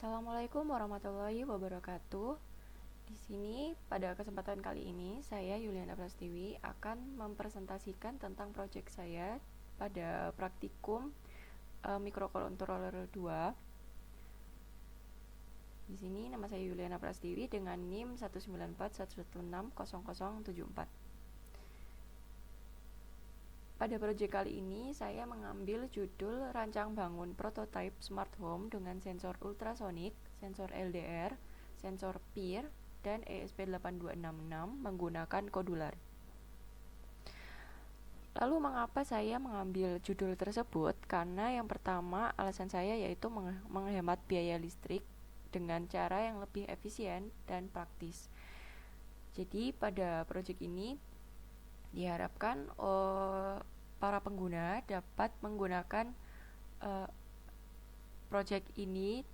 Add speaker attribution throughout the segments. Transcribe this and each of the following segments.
Speaker 1: Assalamualaikum warahmatullahi wabarakatuh. Di sini pada kesempatan kali ini saya Yuliana Prastiwi akan mempresentasikan tentang proyek saya pada praktikum microcontroller 2. Di sini nama saya Yuliana Prastiwi dengan NIM 19411600074. Pada proyek kali ini saya mengambil judul rancang bangun prototipe smart home dengan sensor ultrasonik, sensor LDR, sensor PIR, dan ESP8266 menggunakan kodular. Lalu mengapa saya mengambil judul tersebut? Karena yang pertama alasan saya yaitu menghemat biaya listrik dengan cara yang lebih efisien dan praktis. Jadi pada proyek ini diharapkan para pengguna dapat menggunakan proyek ini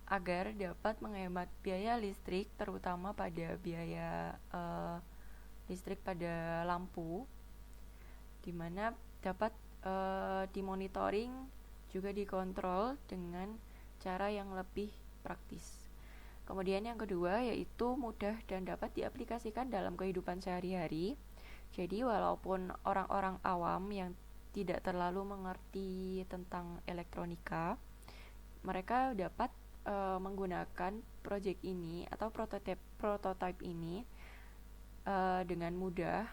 Speaker 1: agar dapat menghemat biaya listrik, terutama pada biaya listrik pada lampu, di mana dapat dimonitoring juga dikontrol dengan cara yang lebih praktis. Kemudian yang kedua yaitu mudah dan dapat diaplikasikan dalam kehidupan sehari-hari. Jadi walaupun orang-orang awam yang tidak terlalu mengerti tentang elektronika, mereka dapat menggunakan project ini atau prototype ini dengan mudah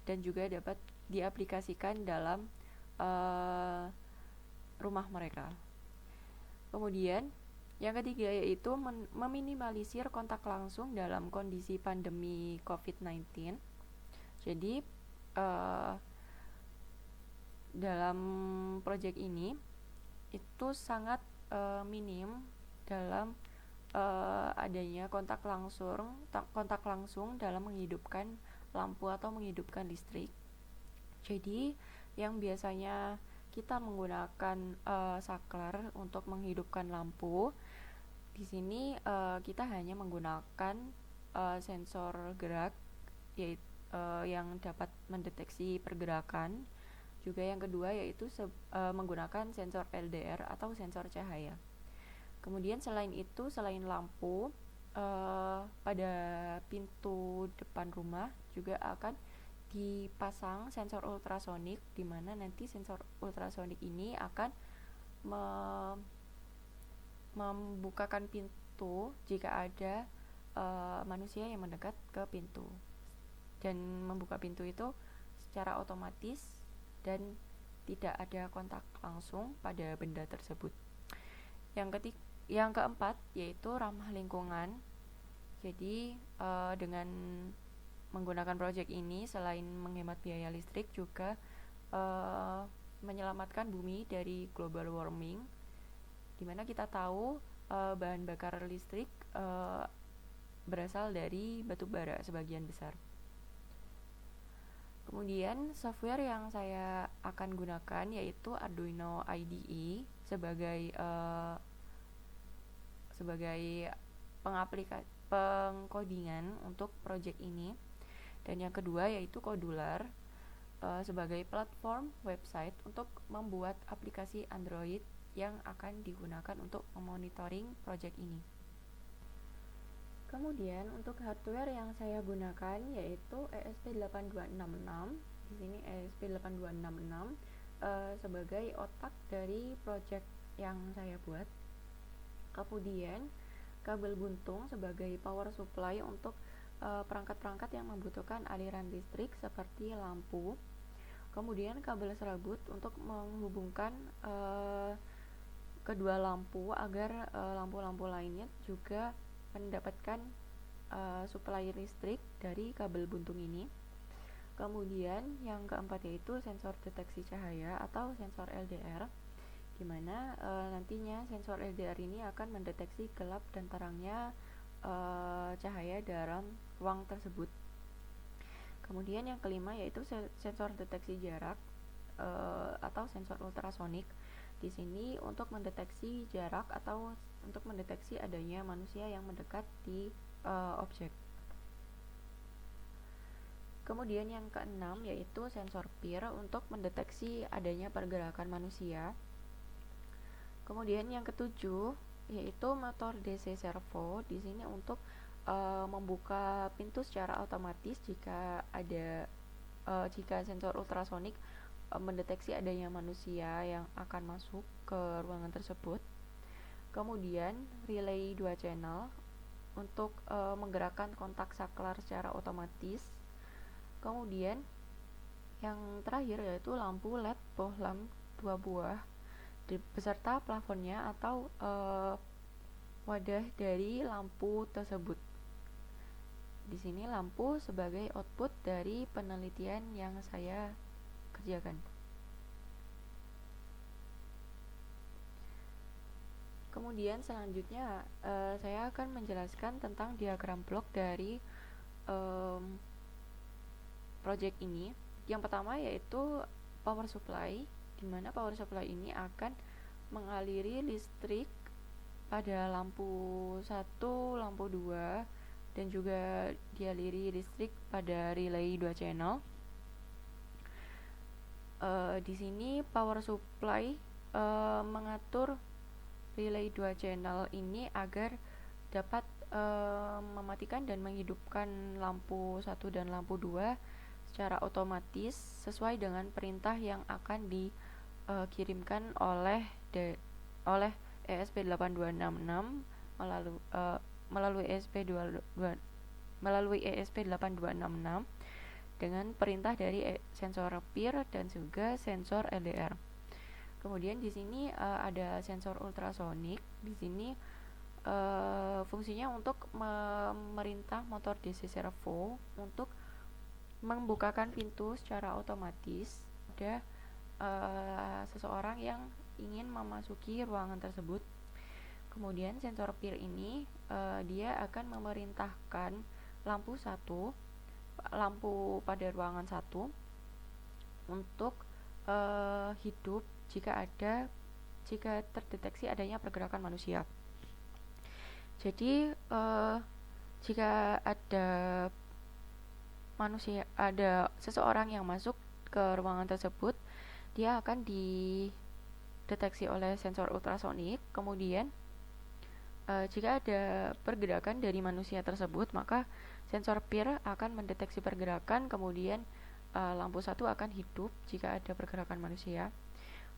Speaker 1: dan juga dapat diaplikasikan dalam rumah mereka. Kemudian yang ketiga yaitu meminimalisir kontak langsung dalam kondisi pandemi COVID-19. Jadi dalam proyek ini itu sangat minim dalam adanya kontak langsung dalam menghidupkan lampu atau menghidupkan listrik. Jadi yang biasanya kita menggunakan saklar untuk menghidupkan lampu, di sini kita hanya menggunakan sensor gerak yaitu yang dapat mendeteksi pergerakan. Juga yang kedua yaitu menggunakan sensor LDR atau sensor cahaya. Kemudian selain itu, selain lampu, pada pintu depan rumah juga akan dipasang sensor ultrasonik, di mana nanti sensor ultrasonik ini akan membukakan pintu jika ada manusia yang mendekat ke pintu, dan membuka pintu itu secara otomatis dan tidak ada kontak langsung pada benda tersebut. Yang keempat yaitu ramah lingkungan. Jadi dengan menggunakan proyek ini selain menghemat biaya listrik juga menyelamatkan bumi dari global warming, dimana kita tahu bahan bakar listrik berasal dari batu bara sebagian besar. Kemudian software yang saya akan gunakan yaitu Arduino IDE sebagai pengkodingan untuk proyek ini. Dan yang kedua yaitu kodular sebagai platform website untuk membuat aplikasi Android yang akan digunakan untuk memonitoring proyek ini. Kemudian untuk hardware yang saya gunakan yaitu ESP8266. Di sini ESP8266 sebagai otak dari proyek yang saya buat. Kemudian kabel buntung sebagai power supply untuk perangkat-perangkat yang membutuhkan aliran listrik seperti lampu. Kemudian kabel serabut untuk menghubungkan kedua lampu agar lampu-lampu lainnya juga mendapatkan suplai listrik dari kabel buntung ini. Kemudian yang keempat yaitu sensor deteksi cahaya atau sensor LDR, di mana nantinya sensor LDR ini akan mendeteksi gelap dan terangnya cahaya dalam ruang tersebut. Kemudian yang kelima yaitu sensor deteksi jarak atau sensor ultrasonik. Di sini untuk mendeteksi jarak atau untuk mendeteksi adanya manusia yang mendekat di objek. Kemudian yang keenam yaitu sensor PIR untuk mendeteksi adanya pergerakan manusia. Kemudian yang ketujuh yaitu motor DC servo di sini untuk membuka pintu secara otomatis jika sensor ultrasonik mendeteksi adanya manusia yang akan masuk ke ruangan tersebut. Kemudian relay 2 channel untuk menggerakkan kontak saklar secara otomatis. Kemudian yang terakhir yaitu lampu LED bohlam 2 buah beserta plafonnya atau wadah dari lampu tersebut. Di sini lampu sebagai output dari penelitian yang saya kerjakan. Kemudian selanjutnya saya akan menjelaskan tentang diagram blok dari project ini. Yang pertama yaitu power supply, di mana power supply ini akan mengaliri listrik pada lampu 1, lampu 2, dan juga dialiri listrik pada relay 2 channel. Di sini power supply mengatur relay 2 channel ini agar dapat mematikan dan menghidupkan lampu 1 dan lampu 2 secara otomatis sesuai dengan perintah yang akan dikirimkan oleh ESP8266 melalui ESP8266 dengan perintah dari sensor PIR dan juga sensor LDR. Kemudian di sini ada sensor ultrasonik. Di sini fungsinya untuk memerintah motor DC servo untuk membukakan pintu secara otomatis pada seseorang yang ingin memasuki ruangan tersebut. Kemudian sensor PIR ini dia akan memerintahkan lampu pada ruangan 1 untuk hidup jika terdeteksi adanya pergerakan manusia. Jadi jika ada seseorang yang masuk ke ruangan tersebut, dia akan dideteksi oleh sensor ultrasonik. Kemudian jika ada pergerakan dari manusia tersebut, maka sensor PIR akan mendeteksi pergerakan, kemudian lampu 1 akan hidup jika ada pergerakan manusia.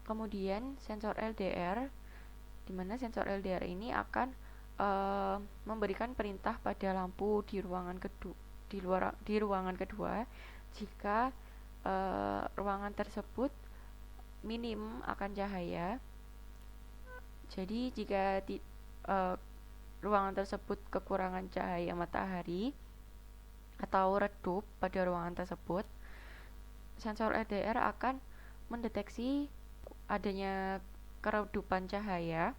Speaker 1: Kemudian sensor LDR, di mana sensor LDR ini akan memberikan perintah pada lampu di ruangan kedua jika ruangan tersebut minim akan cahaya. Jadi jika ruangan tersebut kekurangan cahaya matahari atau redup pada ruangan tersebut, sensor LDR akan mendeteksi adanya keredupan cahaya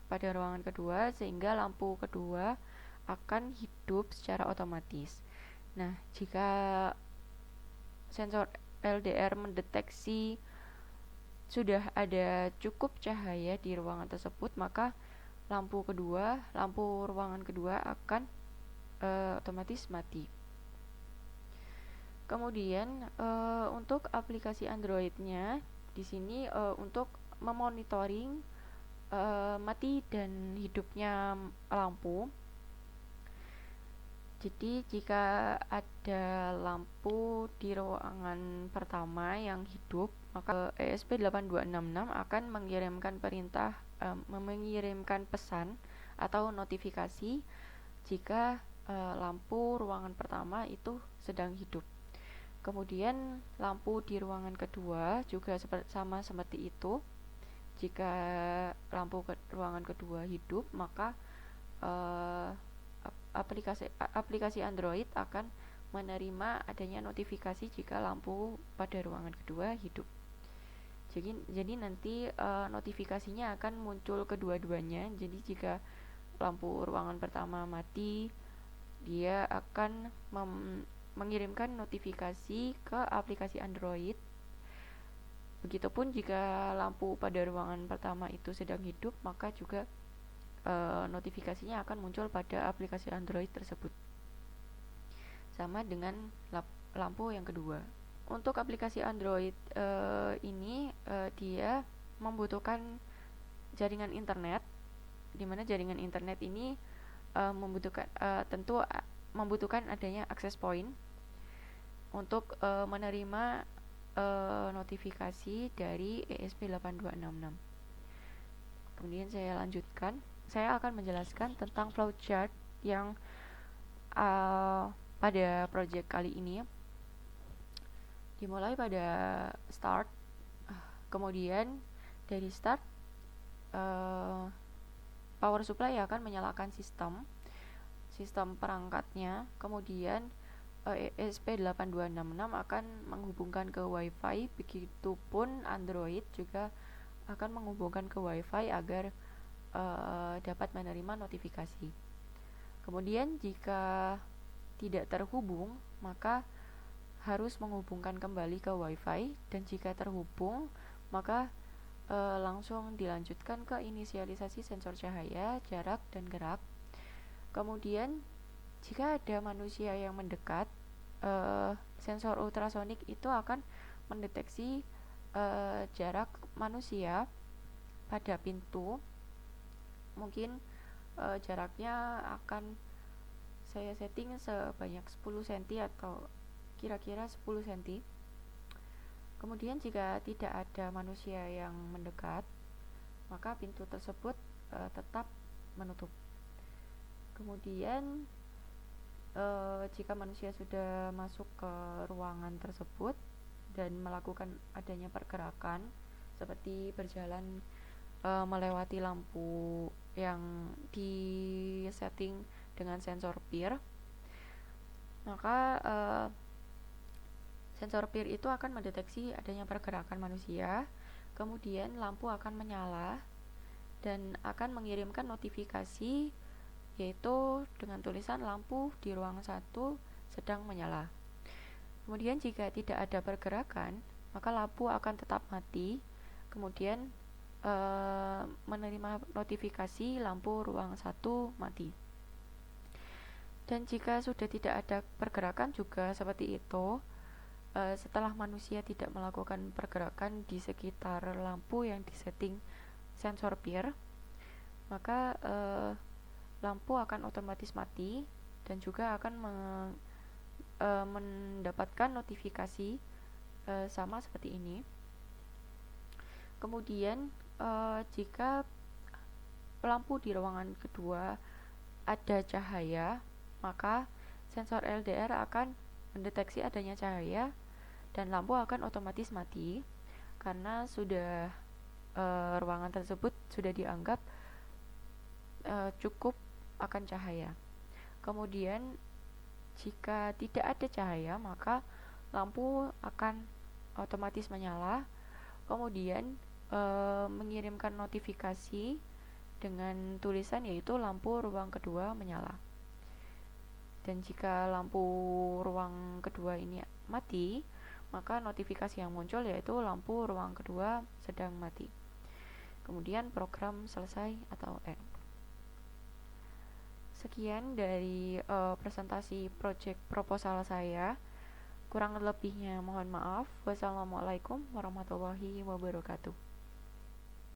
Speaker 1: pada ruangan kedua sehingga lampu kedua akan hidup secara otomatis. Nah, jika sensor LDR mendeteksi sudah ada cukup cahaya di ruangan tersebut, maka lampu ruangan kedua akan otomatis mati. Kemudian untuk aplikasi Android-nya di sini untuk memonitoring mati dan hidupnya lampu. Jadi jika ada lampu di ruangan pertama yang hidup, maka ESP8266 akan mengirimkan pesan atau notifikasi jika lampu ruangan pertama itu sedang hidup. Kemudian lampu di ruangan kedua juga sama seperti itu. Jika lampu ruangan kedua hidup, maka aplikasi Android akan menerima adanya notifikasi jika lampu pada ruangan kedua hidup. Jadi nanti notifikasinya akan muncul kedua-duanya. Jadi jika lampu ruangan pertama mati, dia akan mengirimkan notifikasi ke aplikasi Android. Begitupun jika lampu pada ruangan pertama itu sedang hidup, maka juga notifikasinya akan muncul pada aplikasi Android tersebut. Sama dengan lampu yang kedua. Untuk aplikasi Android ini dia membutuhkan jaringan internet dimana jaringan internet ini membutuhkan adanya access point untuk menerima notifikasi dari ESP8266. Kemudian saya akan menjelaskan tentang flowchart yang pada project kali ini dimulai pada start. Kemudian dari start power supply akan menyalakan sistem perangkatnya. Kemudian ESP8266 akan menghubungkan ke WiFi, begitupun Android juga akan menghubungkan ke WiFi agar dapat menerima notifikasi. Kemudian jika tidak terhubung, maka harus menghubungkan kembali ke WiFi, dan jika terhubung, maka langsung dilanjutkan ke inisialisasi sensor cahaya, jarak, dan gerak. Kemudian jika ada manusia yang mendekat, sensor ultrasonik itu akan mendeteksi jarak manusia pada pintu. Mungkin jaraknya akan saya setting sebanyak 10 cm atau kira-kira 10 cm. Kemudian jika tidak ada manusia yang mendekat, maka pintu tersebut tetap menutup. Kemudian jika manusia sudah masuk ke ruangan tersebut dan melakukan adanya pergerakan seperti berjalan melewati lampu yang disetting dengan sensor PIR, maka sensor PIR itu akan mendeteksi adanya pergerakan manusia. Kemudian lampu akan menyala dan akan mengirimkan notifikasi, yaitu dengan tulisan lampu di ruang 1 sedang menyala. Kemudian jika tidak ada pergerakan, maka lampu akan tetap mati. Kemudian menerima notifikasi lampu ruang 1 mati. Dan jika sudah tidak ada pergerakan juga seperti itu, setelah manusia tidak melakukan pergerakan di sekitar lampu yang disetting sensor PIR, maka lampu akan otomatis mati dan juga akan mendapatkan notifikasi sama seperti ini. Kemudian jika lampu di ruangan kedua ada cahaya, maka sensor LDR akan mendeteksi adanya cahaya dan lampu akan otomatis mati karena sudah ruangan tersebut sudah dianggap cukup akan cahaya. Kemudian jika tidak ada cahaya, maka lampu akan otomatis menyala, kemudian mengirimkan notifikasi dengan tulisan yaitu lampu ruang kedua menyala. Dan jika lampu ruang kedua ini mati, maka notifikasi yang muncul yaitu lampu ruang kedua sedang mati. Kemudian program selesai atau end. Sekian dari presentasi project proposal saya. Kurang lebihnya mohon maaf. Wassalamualaikum warahmatullahi wabarakatuh.